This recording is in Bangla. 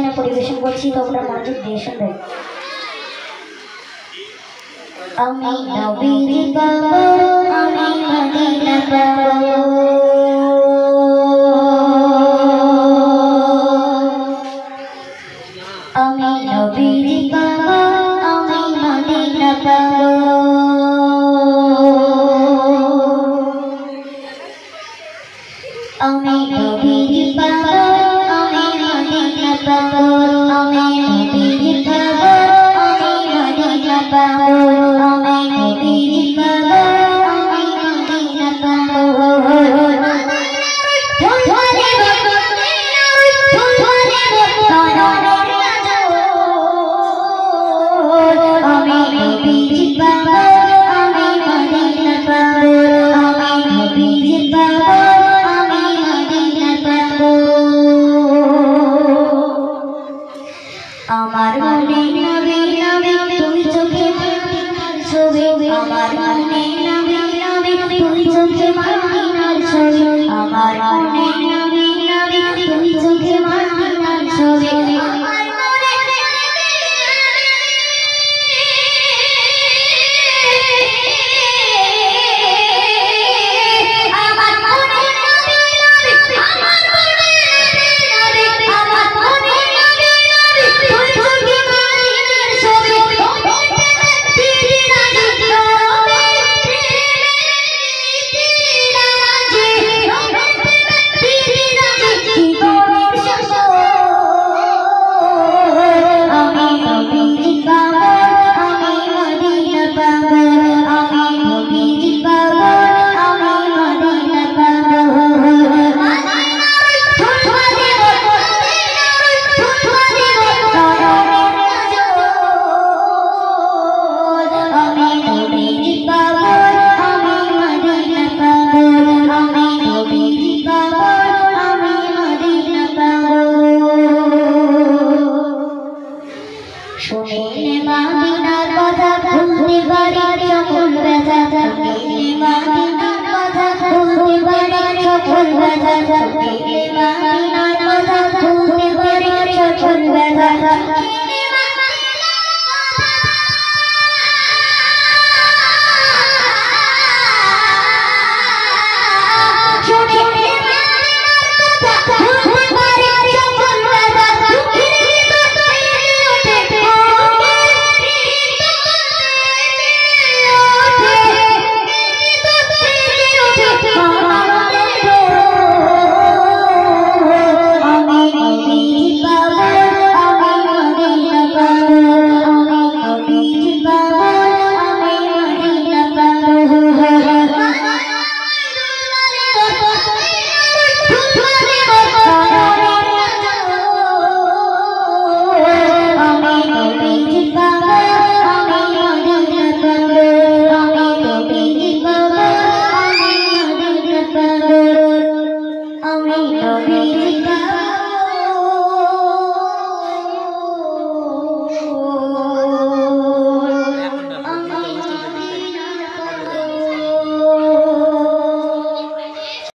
অনুষ্ঠানে পরিবেশন করছি, তোমরা মনোযোগ দিয়ে শুনবে। আমি নবীজি পাবো, আমি মদিনা পাবো, আমি নবীজি পাবো, আমি মদিনা পাবো, আমি নবীজি পাবো, আমি মদিনা পাবো, আমি নবীজি পাবো, আমি মদিনা পাবো, আমি নবীজি পাবো, আমি মদিনা পাবো। আমার মনে নবী নবী তুমি চোখে মদিনার ছবি, আমার মনে নবী নবী তুমি চোখে মদিনার ছবি, আমার মনে নবী নবী তুমি চোখে মদিনার ছবি, আমার মনে আমার মনে নবী নবী আমার মনে নবী আমার মনে শুনে